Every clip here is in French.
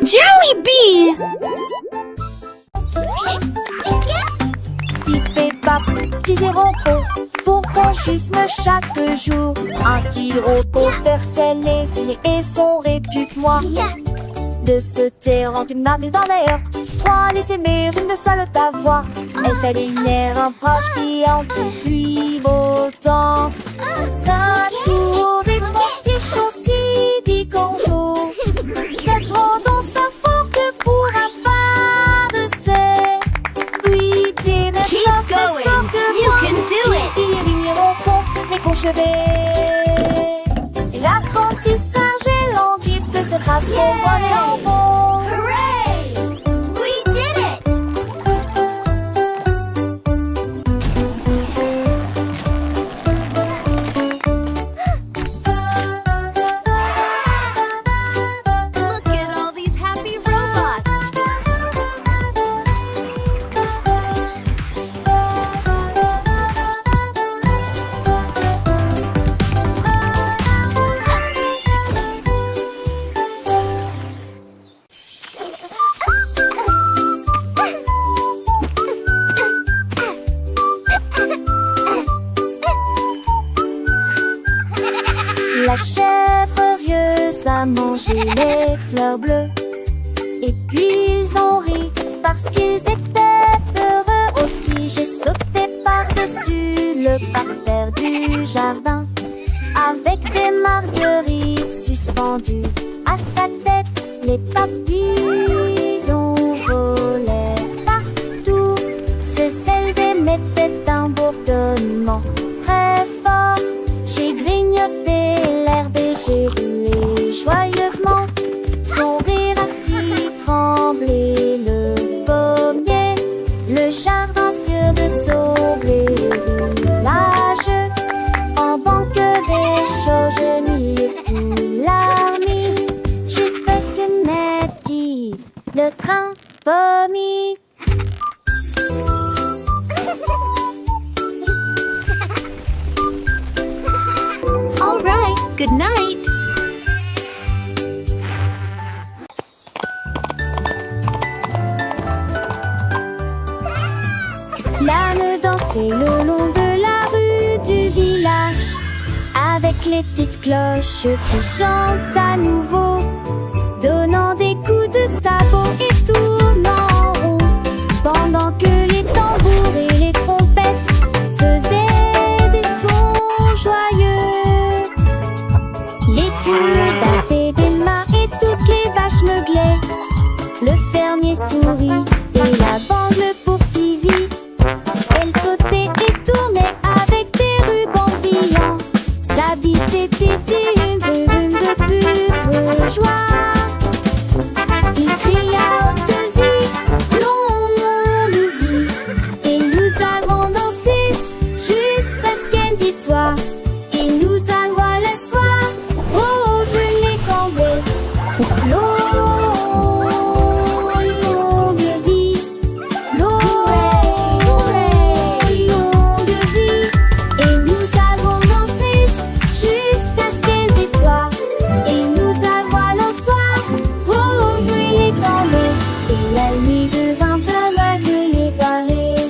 Jelly Bee! Pip et pap, petits et robots, pour qu'on jusme chaque jour. Un-t-il robot faire ses laisiers et son répute-moi? De se taire en une marque dans l'air, trois laissez mais une seule ta voix. Elle fait des nerfs un proche pliant depuis beau temps. Ça tour des postiches aussi dit bonjour. C'est trop dans sa forte pour un pas de ses. Oui, des maintenant c'est ça que moi. Il est vigneron con, les conchevés. L'apprentissage est languide de cette race au bon et en bon. La chèvre rieuse a mangé les fleurs bleues. Et puis ils ont ri parce qu'ils étaient peureux aussi. J'ai sauté par-dessus le parterre du jardin, avec des marguerites suspendues à sa tête. Les papillons volaient partout. Ses ailes émettaient un bourdonnement très fort. J'ai grignoté l'herbe et j'ai roulé joyeusement. Son rire a fait trembler le pommier. Le jardin sur de saublé roulage. En banque des choses, je n'y ai plus l'armée. Jusqu'à ce que métisse le train pommier. Good night! L'âne dansait le long de la rue du village, avec les petites cloches qui chantent à nouveau, donnant des coups de sabot et tournant en rond, pendant que les tambours et les trompettes faisaient des sons joyeux. Les poules battaient des mains et toutes les vaches meuglaient. Le fermier sourit et la bande le poursuivit. Elle sautait et tournait avec des rubans brillants. Sa bite était une brume de pure joie. Il cria à haute vie, longue vie, et nous avons dansé jusqu'à ce qu'elle dit toi. Et nous allons le soir, oh, je les cambouettes. Longue vie, longue vie, et nous avons dansé jusqu'à ce qu'elle dit toi. Et nous allons le soir, oh, je les cambouettes. Et la nuit devint aveugle les barrés.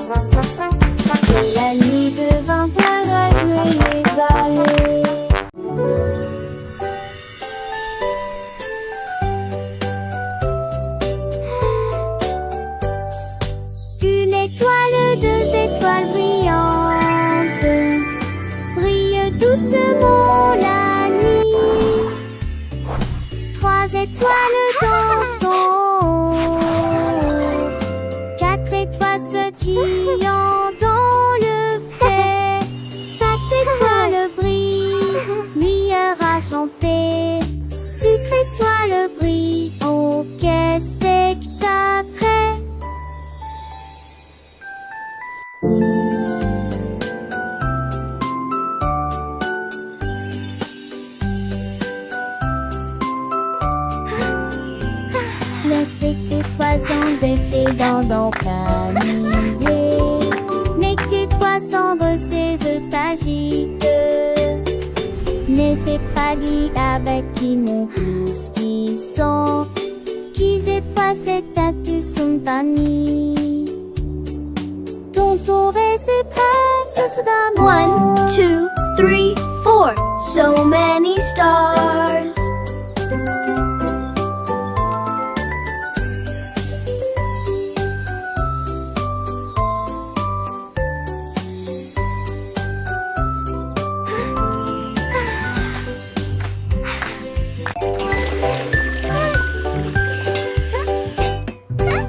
Et la nuit devint aveugle les barrés. Une étoile, deux étoiles brillantes brillent doucement la nuit. Trois étoiles dans son haut, quatre étoiles sautillant dans le fait. Sept étoiles brillent, lueur argentée. Sucre étoile brille, oh quel spectacle! Laissez que toi en défait dans camisé, n'est que toi sombre ces nostalgiques. Né ces fragli avec qui mon pouce qui sont disais pas cette tête sont amis. Ton tour et c'est princesses d'amour. 1, 2, 3, 4. So many stars.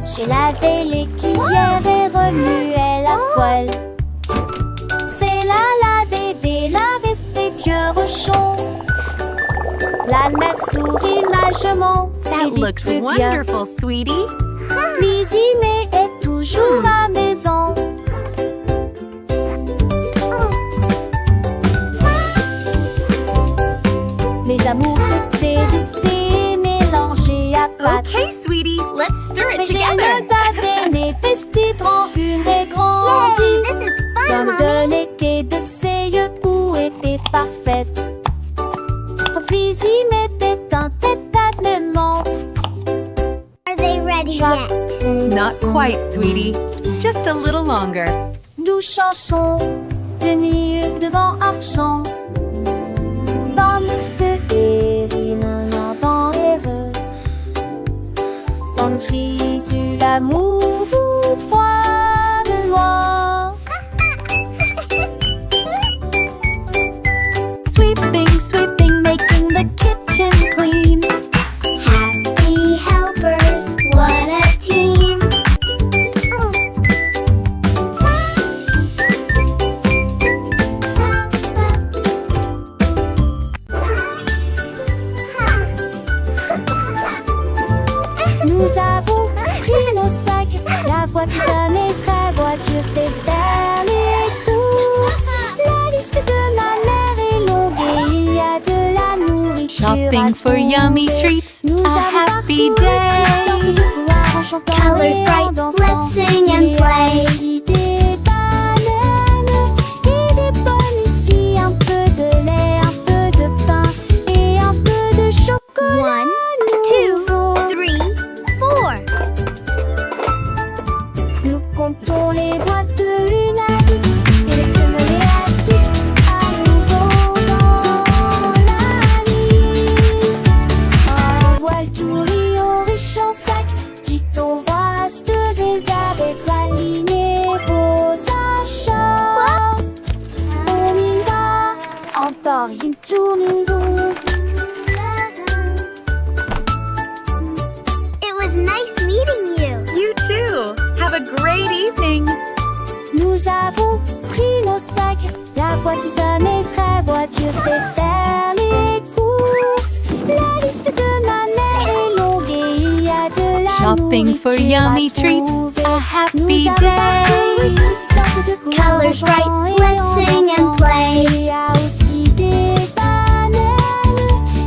J'ai lavé les cuillères et remué la poêle. C'est la Dédé, la veste des vieux rochons. La mère sourit lâchement. That looks wonderful, sweetie. Cuisiner est toujours à maison. Les amours de thé de fée mélangés à pâte. Okay, sweetie, let's stir Mais it j'ai together. le dade, mes vestiges en une et grandie. This is Dans fun, le Mommy. donné de ses yeux où était parfaite. Ton plaisir m'était un tête-à-tête. Are they ready yet? Not quite, sweetie. Just a little longer. Nous chansons de nuit devant Archon. Dans l'esprit et dans l'erreur. Dans notre issue, l'amour vous trois de loin. Sweeping, sweeping, making the kitchen clean. Happy helpers, what a team. Nous avons pris nos sacs. La voiture sonnée sera voiture des vers les courses. La liste de ma mère est longue et il y a de la nourriture à Shopping for trouver. yummy treats. Nous A avons happy parcouru toutes sortes day. de couloirs en chantant Colors et en bright, dansant. let's sing and Il y a play. aussi des bananes et des pommes ici. Un peu de lait, un peu de pain et un peu de chocolat. 1, 2, nouveau. 3, 4. Nous comptons les boîtes de une à une. Sélectionne les assiettes à nouveau dans la liste. Envoie le tout rayon riche en sac. Dis ton vaste et avec la lignée vos achats. On y va, encore une tournure. It was nice meeting you. You too. Have a great evening. Nous avons pris nos sacs. La voiture sonnée sera voiture fait faire les courses. La liste de ma mère est longue et il y a de la Shopping for nourriture yummy à treats. trouver. A Nous happy avons parcouru day. toutes sortes de couleurs en Colors bright, chantant et let's en sing and dansant. play. Il y a aussi des bananes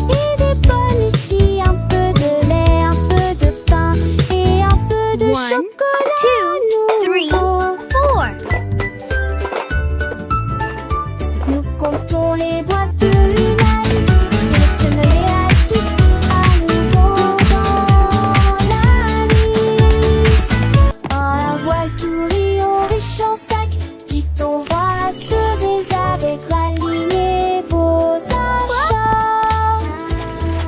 et des pommes ici. Un peu de lait, un peu de pain et un peu de 1, chocolat 2, 3, nouveau. 4. Nous comptons les boîtes de une à une. Sélectionne les assiettes à nouveau dans la liste. Un voile tout rayon riche en sac. Dis ton vaste et avec la lignée vos achats.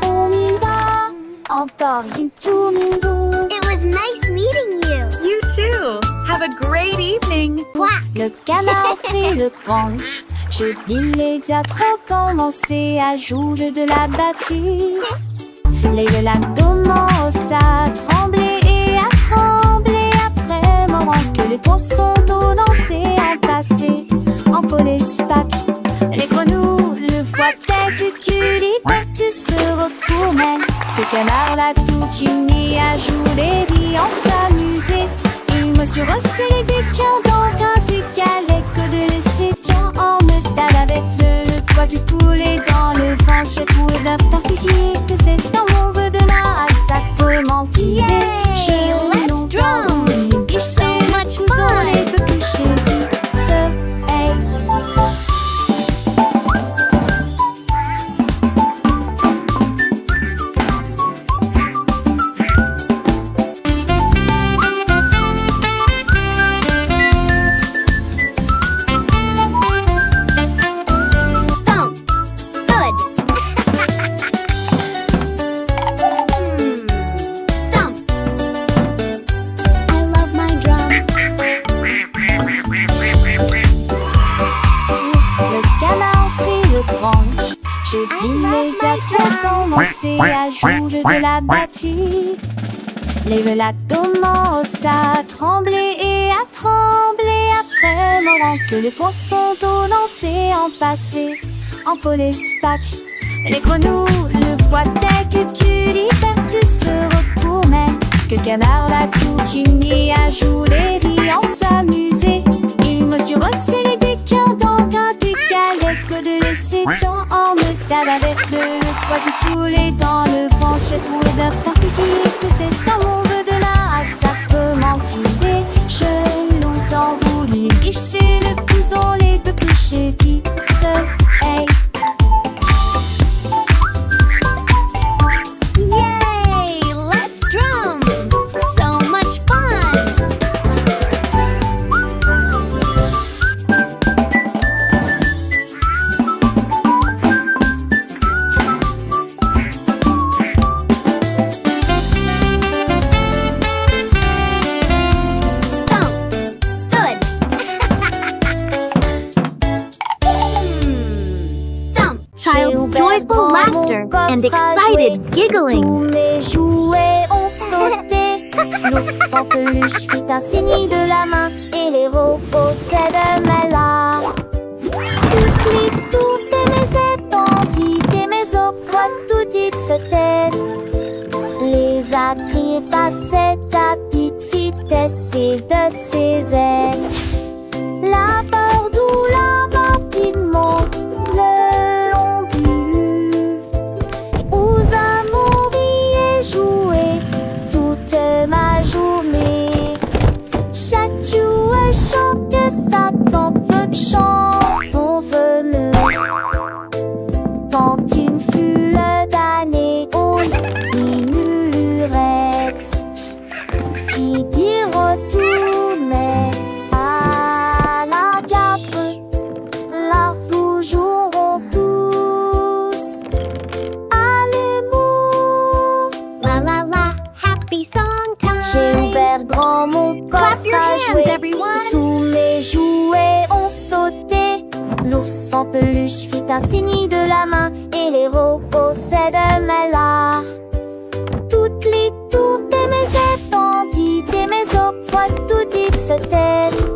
On y va, encore une tournure. It was nice meeting you. You too. Have a great evening. Quack. Le canard fait le crunch. Je dis les diatres ont commencé à jouer de la batterie. Les lames commencent à trembler et à trembler après moment que les poissons d'eau dansaient entassés en polyspatte. Les grenouilles le voient tête du lit partout se retournent. Le canard l'a tout unis à jouer et en s'amuser. Il me suis resserré des quins dans un du galet que de laisser tant en métal avec le poids du poulet dans le vent. J'ai trouvé d'un temps que c'est un mauvais demain à sa tourmentille. Yay, let's drum. You're so much fun. Et de coucher du soleil. laisser à jour de la batterie. Les velas commencent à trembler et à trembler après le moment que les poissons d'eau lancés en passé en polyspath. Les grenouilles le voient dès que tu libères, tu se retournes. Que le canard l'a continué à jouer et en s'amuser. Il mesure aussi les déquins dans un décalé que de laisser tant en métal avec le poids du poulet dans le vent. Chez pour d'un temps physique que c'est un monde de là à ça peut mentir. J'ai longtemps voulu guicher le couson, les deux clichés dit seul. Hey. Joyful laughter and excited giggling. Tous mes jouets ont sauté. L'ours en peluche fit un signe de la main et les robots s'aident là. Toutes mes étendues et mes eaux tout dites se taisent. Les attraits passaient à petite vitesse et de ses ailes. La peur d'où la rapidement. Chaque jouet chante sa peu de chansons veneuses. Tant une fule d'années au minurex qui dit retourner à la cape. Là nous jouerons tous à l'amour. La la la, happy song time. J'ai ouvert grand mon coffre à jouer. Tous mes jouets ont sauté. L'ours en peluche fit un signe de la main et les robots s'aident là. Toutes mes étendues et mes eaux tout dites se taisent.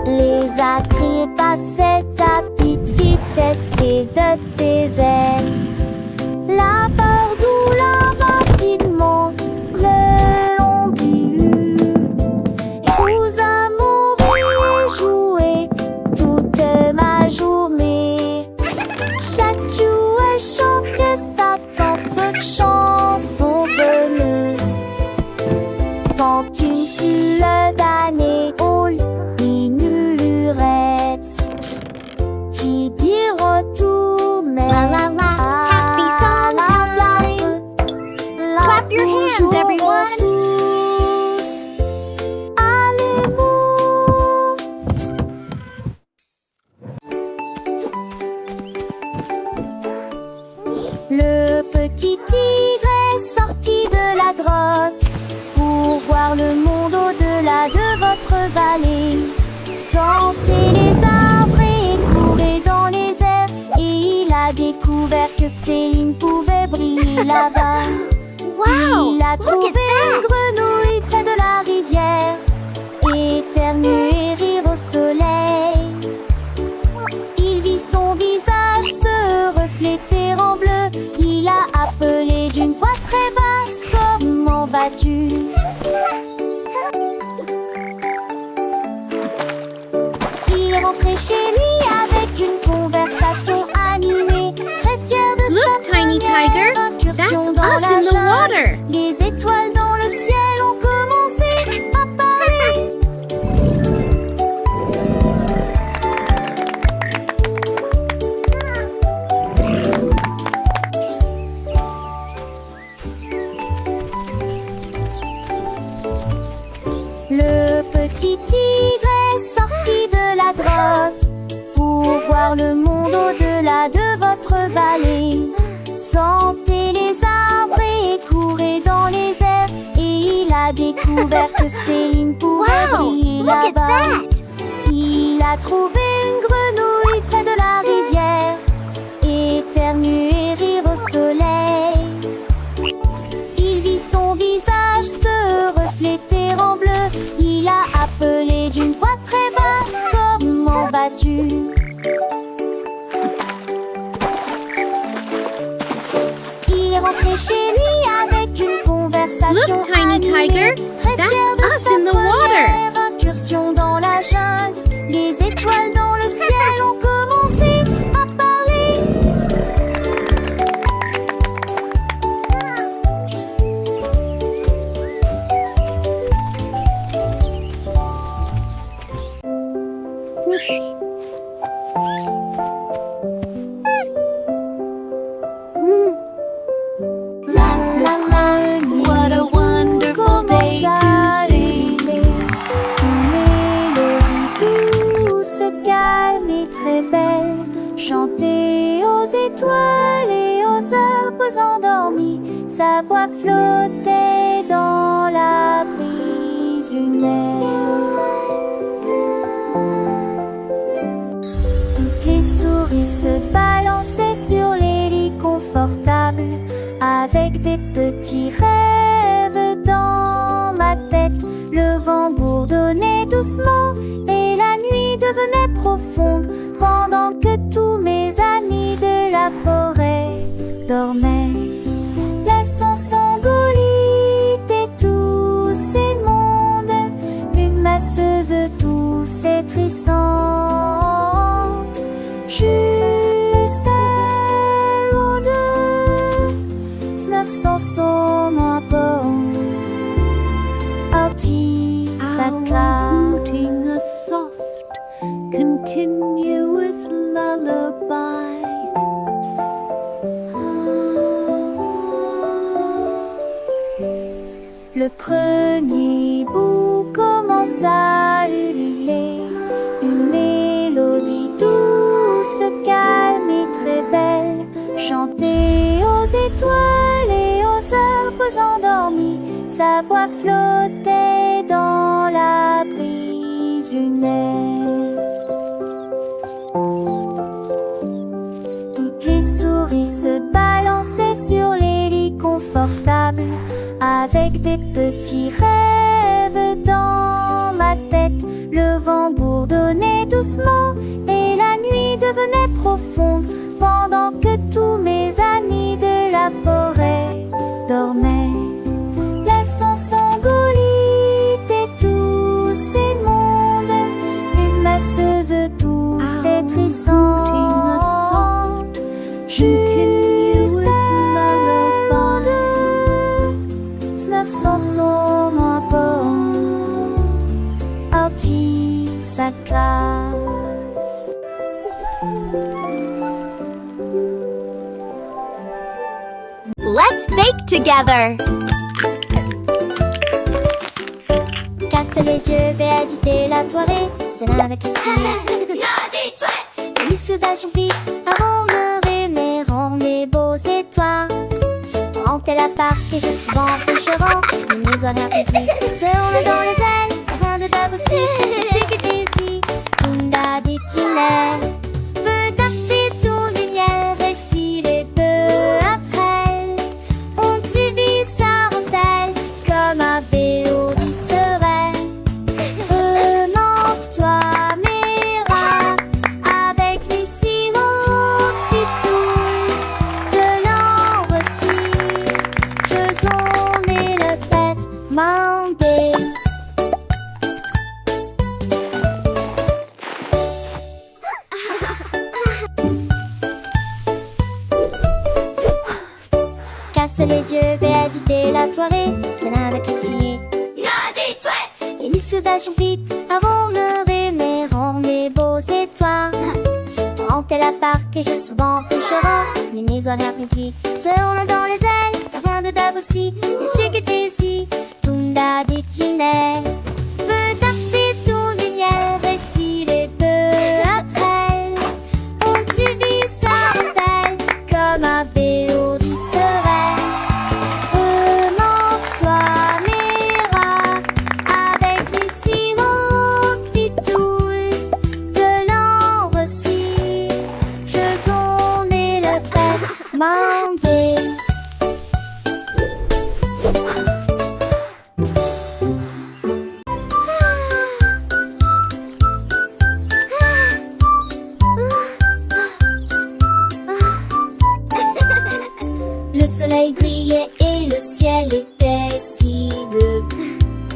Les attraits passaient à petite vitesse et de ses ailes. La peur d'où la rapidement. Chaque jouet chante sa propre chanson veneuse. Tant une fule d'années au minurex qui dit retour mais la la la, happy song time. Clap your hands, everyone. Le petit tigre est sorti de la grotte pour voir le monde au-delà de votre vallée. Sentez les arbres et courez dans les airs. Et il a découvert que Céline pouvait briller là-bas. Wow, il a trouvé une grenouille près de la rivière, éternuer et rire au soleil. Il vit son visage se refléter en bleu. Il a appelé d'une voix très basse, comment vas-tu? Il est rentré chez lui avec une conversation animée, très fier de sa Tiny Tiger, incursion that's dans us la in the jungle. water. Les étoiles dans le ciel ont commencé à parler. Le petit tigre est sorti de la grotte pour voir le monde au-delà de votre vallée. Sentez les arbres et courez dans les airs. Et il a découvert que Céline pouvait briller look at là-bas. that. Il a trouvé une grenouille près de la rivière, éternuer et rire au soleil. lune. Il est rentré chez lui avec une conversation. Look, Tiny Tiger, that's us in the water. Incursion dans la jungle, les étoiles dans le ciel ont commencé à parler. La la la, What a wonderful day to sing. Une mélodie douce, calme et très belle, chantée aux étoiles et aux arbres endormis. Sa voix flottait dans la brise lunaire. Toutes les souris se balançaient sur les lits confortables, avec des petits rêves dans ma tête. Le vent bourdonnait doucement et la nuit devenait profonde, pendant que tous mes amis de la forêt dormaient. Laissons Sangolite et tous ces mondes, une masseuse douce et trissante, juste elle ou deux, 900 sont à bord. Sa classe. Outing a soft, continuous lullaby. Le premier bout commence à ululer, une mélodie douce, calme et très belle, chantée aux étoiles et aux arbres endormis. Sa voix flottait dans la brise lunaire. Toutes les souris se balançaient sur les lits confortables, avec des petits rêves dans ma tête. Le vent bourdonnait doucement et la nuit devenait profonde, pendant que tous mes amis de la forêt dormaient. Laissons Sangolite et tous ces mondes, une masseuse douce et trissante, juste elle ou deux, 900 sont à bord. Artie, sa classe. Let's bake together. Casse les yeux, vais agiter la soirée. C'est là avec les filles. Les l'usage vite, avant de rêver, rend les beaux étoiles. Rentez la part et je suis bon pêcherant. Les oiseaux républiques se roulent dans les ailes. Rien de table aussi, c'est que t'es ici. Tunda du Chile. Peut tâter tout lumière et filer peu après elle. On t'y vit sa rentelle comme un vélo du serein. Remonte-toi, Mira, avec Lucie au petit tour de l'ambre aussi. Faisons et le pète, mandé. Casse les yeux, vais agiter la soirée. C'est là avec les filles. Et les choses vite avant le réveil, rend les beaux étoiles. Rentez la part et je suis bon pêcherant. Les oiseaux républiques se roulent dans les ailes. Rien de dab aussi, je sais que t'es ici. Tunda du Chile. Veux tâter tout lumière et filer peu après elle. On t'y vit sa rentelle comme un vélo du serein. Remonte-toi, Mira, avec Lucie au petit toul de l'ambre aussi. Je zone et le pète, mandé. brillait et le ciel était si bleu.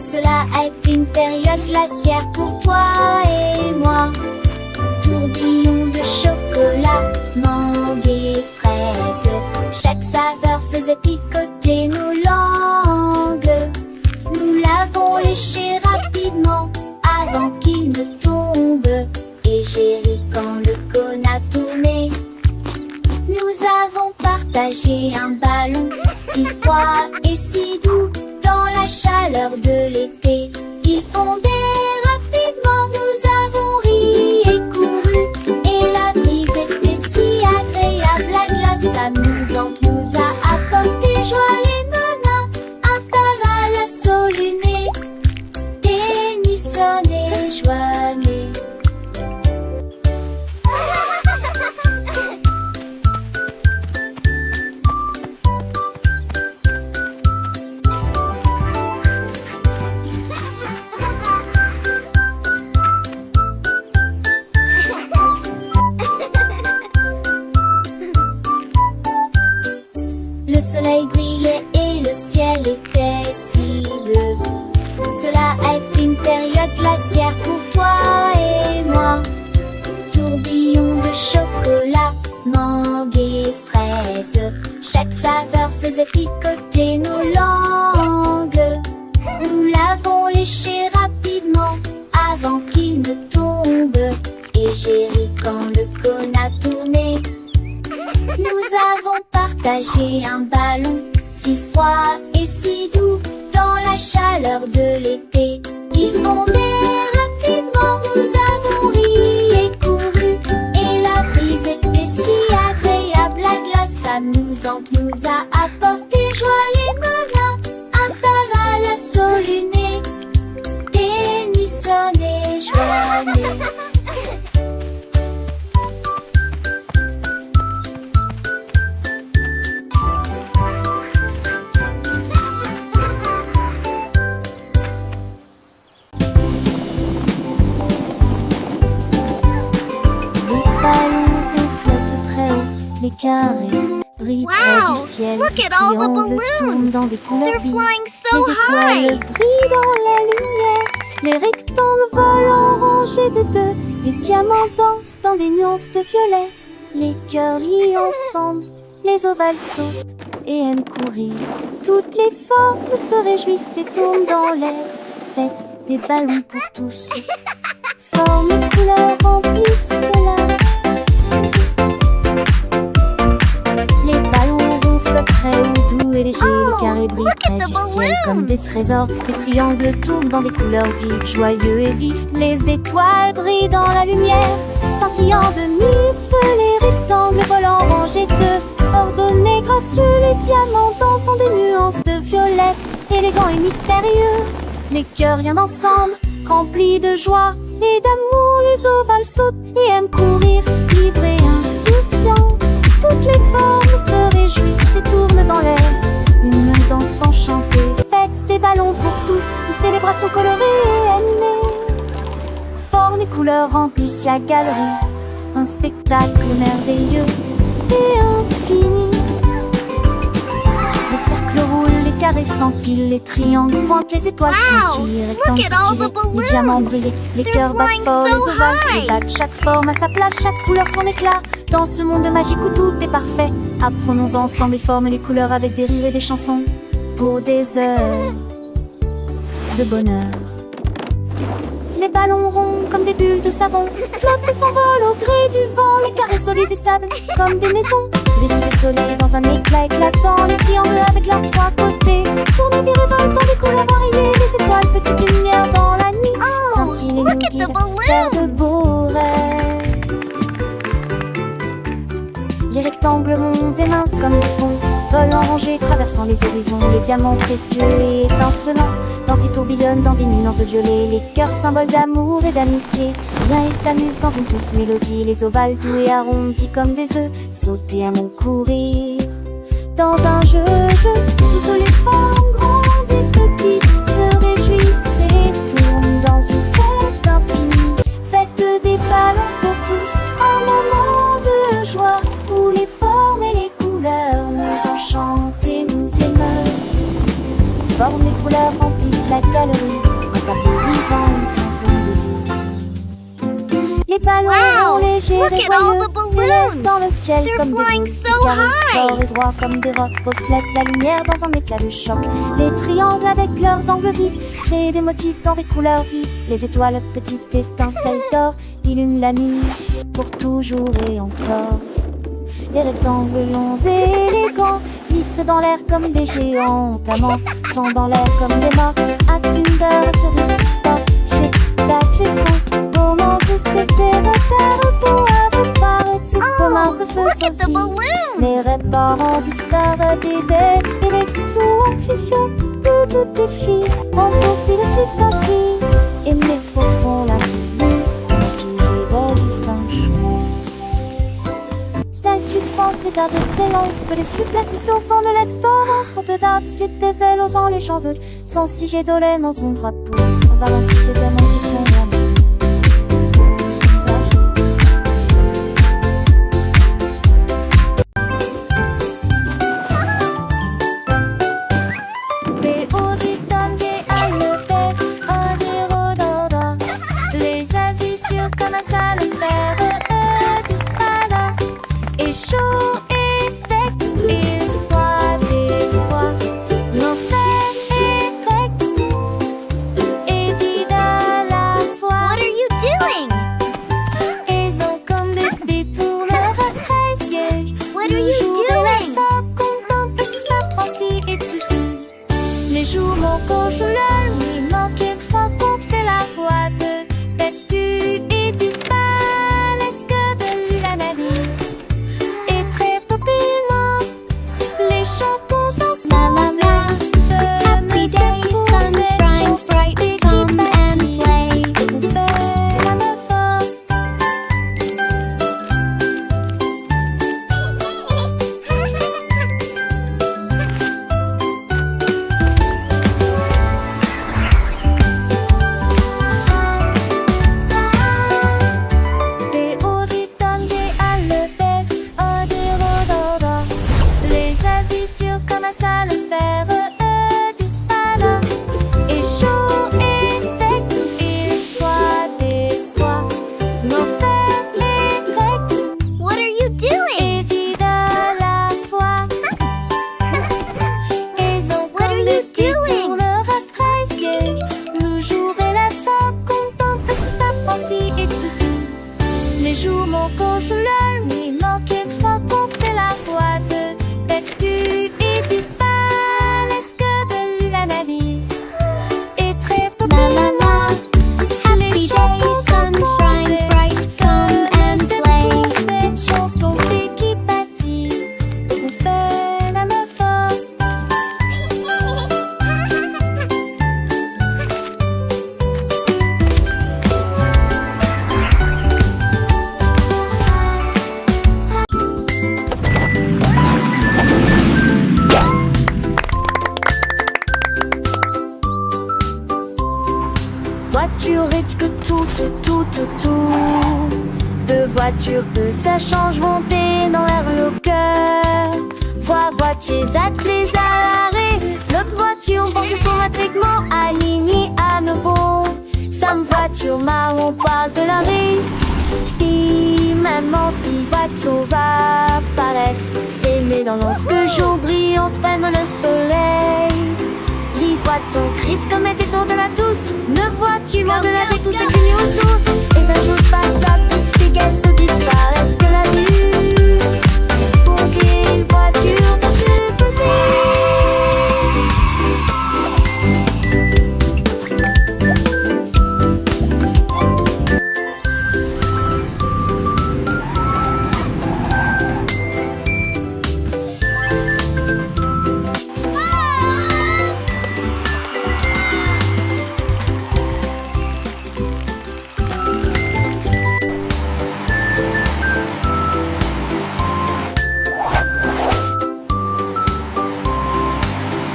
Cela a été une période glaciaire pour toi et moi. Tourbillon de chocolat, mangue et fraise. Chaque saveur faisait picoter nos langues. Nous l'avons léché rapidement avant qu'il ne tombe. Et j'ai ri quand le cône a tourné. Nous avons partagé un ballon si froid et si doux dans la chaleur de l'été. Il fondait rapidement, nous avons ri et couru. Et la brise était si agréable, la glace amusante nous a apporté joie. Les nanas, un tabac, la luné, Tennyson et Joannée. Le soleil brillait et le ciel était si bleu. Cela a été une période glaciaire pour toi et moi. Tourbillon de chocolat, mangue et fraise. Chaque saveur faisait picoter nos langues. Nous l'avons léché rapidement avant qu'il ne tombe. Et j'ai ri quand le cône a tourné. Nous avons partagé un ballon si froid et si doux dans la chaleur de l'été. Il fondait rapidement, nous avons ri et couru. Et la brise était si agréable, la glace amusante nous a apporté joie. Les nanas, un tabac, la luné, Tennyson et Joannée. Les carrés brillent près du ciel. Look at all the Triangles tournent balloons. dans des couleurs They're vives. flying so Les étoiles high. brillent dans la lumière. Les rectangles volent en rangées de deux. Les diamants dansent dans des nuances de violet. Les cœurs rient ensemble. Les ovales sautent et aiment courir. Toutes les formes se réjouissent et tournent dans l'air. Faites des ballons pour tous. Formes et couleurs remplissent cela. Les ballons ronflent très haut, doux et légers. Les carrés brillent près du ciel comme des trésors. Les triangles tournent dans des couleurs vives, joyeux et vifs. Les étoiles brillent dans la lumière, scintillant de mille feux. Les rectangles volent en rangées de ordonnés, gracieux. Les diamants dansent en des nuances de violet, élégants et mystérieux. Les cœurs rien ensemble, remplis de joie et d'amour. Les ovales sautent et aiment courir, libres et insouciants. Toutes les formes se réjouissent et tournent dans l'air. Une danse enchantée, faites des ballons pour tous. Une célébration colorée et animée. Formes et couleurs remplissent la galerie. Un spectacle merveilleux et infini. Les cercles roulent, les carrés s'empilent, les triangles pointent, les étoiles scintillent, les rectangles Look at all the s'étirent, les diamants brillent, les They're cœurs battent flying fort, so les ovales high. s'ébattent. Chaque forme a sa place, chaque couleur son éclat. Dans ce monde magique où tout est parfait, apprenons ensemble les formes et les couleurs avec des rires et des chansons pour des heures de bonheur. Les ballons ronds comme des bulles de savon flottent et s'envolent au gré du vent. Les carrés solides et stables comme des maisons. Les sous soleil dans un éclat éclatant. Les triangles avec leurs trois côtés tournent et virevoltent dans des couleurs variées. Les étoiles, petites lumières dans la nuit, scintillent et nous look at the guident balloons. vers de beaux rêves. Les rectangles monts et minces comme des ponts volent en rangées, traversant les horizons. Les diamants précieux et étincelants dansent et tourbillonnent dans des nuances de violet. Les cœurs symboles d'amour et d'amitié viennent et s'amusent dans une douce mélodie. Les ovales doux et arrondis comme des œufs sautent et aiment courir dans un jeu. Toutes les formes grandes et petites se réjouissent et tournent dans une fête infinie. Faites des ballons pour tous, un moment de joie où les formes et les couleurs nous enchantent et nous émeuvent. formes, les couleurs remplissent la galerie. Un tableau vivant, une symphonie de vie. Les ballons Wow! légers Look et at all joyeux the s'élèvent dans le balloons! ciel They're comme des flying boules so carrés, high! forts et droits comme des rocs reflètent la lumière dans un éclat de choc. Les triangles avec leurs angles vifs créent des motifs dans des couleurs vives. Les étoiles, petites étincelles d'or, illuminent la nuit pour toujours et encore. Les rectangles longs et élégants glissent dans l'air comme des géants amants, sont dans l'air comme des morts. Atsunder, cerise qui sport, chez tac, les sons, comment juste effet retard pour apparaître, c'est comment ce Look at the sosie. balloons! Les réparants histoires des bêtes et les sous amplifiants, tout défi, en profil de ta fille. Et mes faux font la vie, mitigée de distance. Tu penses les gardes s'élancent, que les supplètes au fond de l'estorance. Quand te date, les dévèles osant les champs sans si j'ai dolé dans son drapeau. On va lancer j'ai tellement c'est ton amour. Les avis sur comment ça le faire disparaît. Et chaud et sec, et froid des fois. L'enfer est grec et vide à la fois. What are you doing? Ils ont comme des détourneurs à 13 sièges. What are you doing? Contente que ce s'apprécie et tout ça. Les jours manquent, je le lui manque une fois qu'on fait la boîte. Tête du et disparaissent que de lui la navire. Et très topiment, les champons sont La la la. Happy day, sun shines bright. Come and play. On fait la meuf. Les auditeurs à le bec, des rododors. Les avis sur comment ça le faire disparaît. Et chaud et sec, et froid des fois. L'enfer est grec What are you doing? et vide à la fois. Ils ont What are comme you des doing? détourneurs à 13 sièges. Le jour et la femme contente que ce s'apprécie et tout ça. Les jours manquent, je le nuit manque une fois qu'on fait la boîte. Tête du et disparaissent que de lui la navire. Et très tôt La la la. Happy day, sun shines bright. Come and play. Cette chanson qui bâtit, on fait la meuf. Voiture et que tout. Deux voitures que ça change monter dans l'air le cœur. Voitiers attelés à l'arrêt. L'autre voiture pense son matriclement aligné à nouveau. Sam voiture marron parle de la vie. Puis maman si voiture va paraître. C'est mais dans lorsque jour brille prenne le soleil. Les voitures crise comme était tour de la douce. Ne vois-tu moins de la vie tout ce qui est autour. Et un jour passe à petite fille qu'elle se disparaisse que la vue. Pour qu'il une voiture dans ce côté.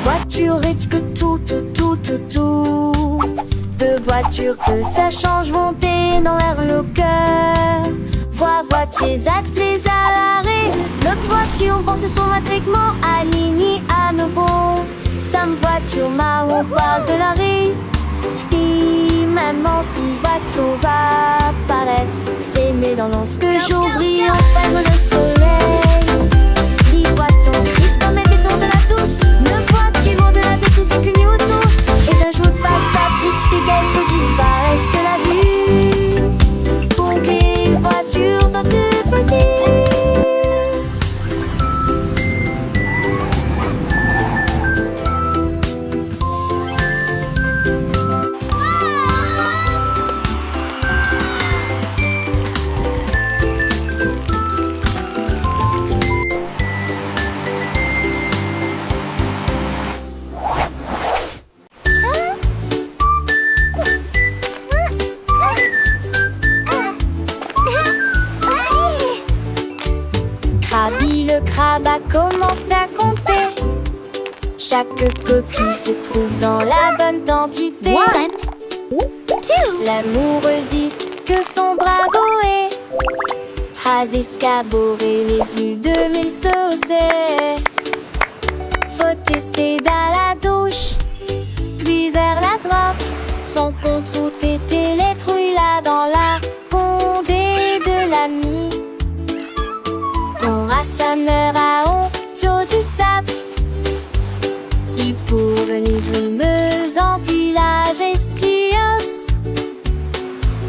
Voiture et que tout. Deux voitures que ça change monter dans l'air le cœur. Voitiers attelés à l'arrêt. L'autre voiture pense son matriclement aligné à nouveau. Sa Madame voiture marron parle de la rue. Puis maman si voiture va pas rester. C'est mais dans lorsque jour brille enfin le soleil. Dis voiture, dis comme elle est de la douce. Ne voiture de la douce c'est qu'une auto. Et d'un jour passe sa petite figuelle se disparaisse que la vue. Pompier, voiture dans deux petits. Krabi le crabe a commencé à compter. Chaque coquille se trouve dans la bonne quantité. 1, 2. L'amoureuse que son bravo est has escaboré les plus de 1000 saucés. Faut essayer dans la douche, puis vers la droite. Son compte route était les trouilles là dans la condé de l'ami. On sa mère à honte du sable. Il pour venir brumeuse en village estios.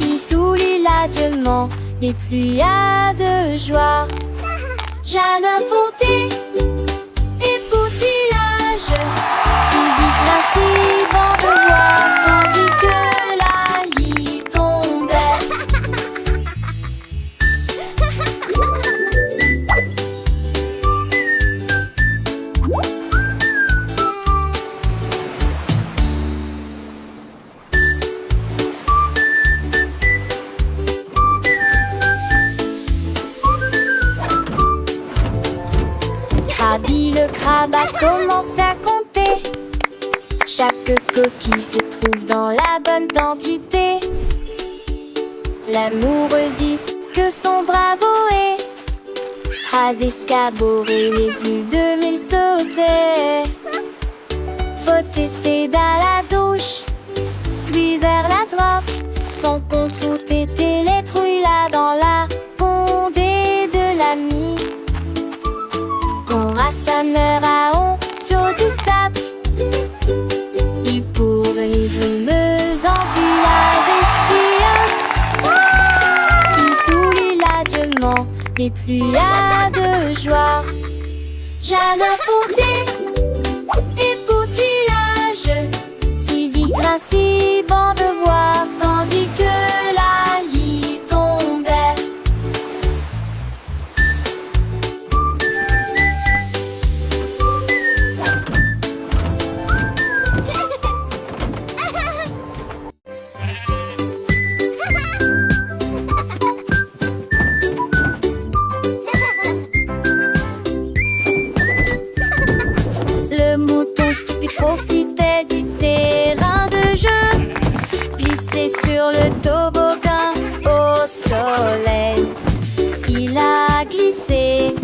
Il soulit l'adieuement et pluies à de joie. Jeanne Fonté et poutillage. Saisie principe en devoir tandis que la lit tombait. Krabi le crabe a commencé à compter. Chaque coquille se trouve dans la bonne quantité. L'amoureuse que son bravo est has escaboré les plus de 1000 saucés. Faut essayer dans la douche, puis vers la droite. Son compte route était les trouilles là dans la condé de l'ami. Sa mère à honte du sable. Il pour venir brumeuse en village estios. Il soulit l'adieuement et pluies à de joie. Jeanne Fonté et poutillage. Saisie principe en devoir tandis que la lit tombait. Le mouton stupide profitait du terrain de jeu, glissé sur le toboggan au soleil. Il a glissé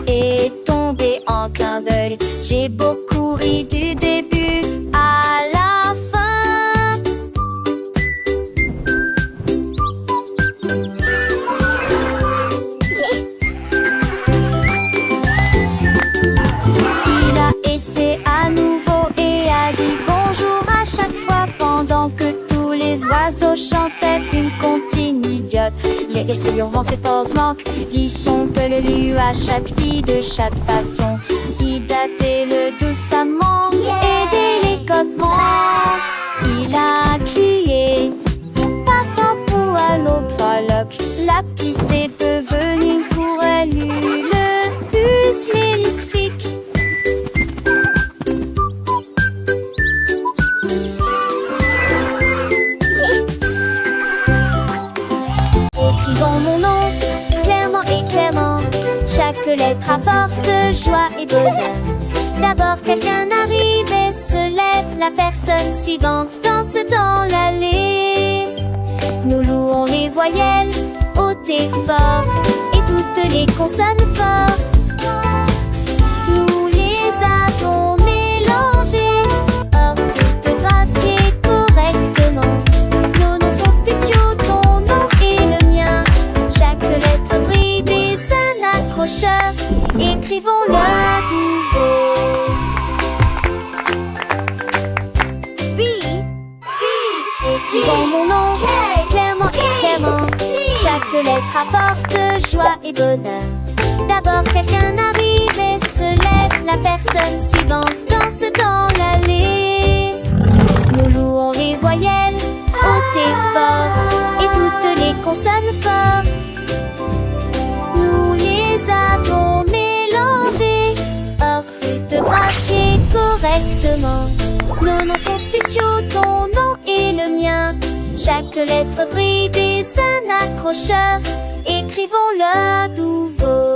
et tombé en clin d'œil. J'ai beaucoup ri du début à la fin. Il a essayé à nouveau et a dit bonjour à chaque fois pendant que tous les oiseaux chantaient une comptine idiote. Les questions hurlements, ses pauses manquent, sont peu le lu à chaque fille de chaque façon. Il datait le doucement et délicatement. Il a crié partant pour à l'autre frolic. La pisse est devenue pour elle une puce mélistique. Écrivons mon nom clairement et clairement. Chaque lettre apporte joie et bonheur. D'abord quelqu'un arrive et se lève. La personne suivante danse dans l'allée. Nous louons les voyelles hautes et fortes et toutes les consonnes fortes. Nous les avons mélangées lettres apportent joie et bonheur. D'abord quelqu'un arrive et se lève. La personne suivante danse dans l'allée. Nous louons les voyelles hautes et fortes et toutes les consonnes fortes. Nous les avons mélangées, orthographiées correctement. Nos noms sont spéciaux, ton nom et le mien. Chaque lettre brille des un accrocheur. Écrivons-le à nouveau.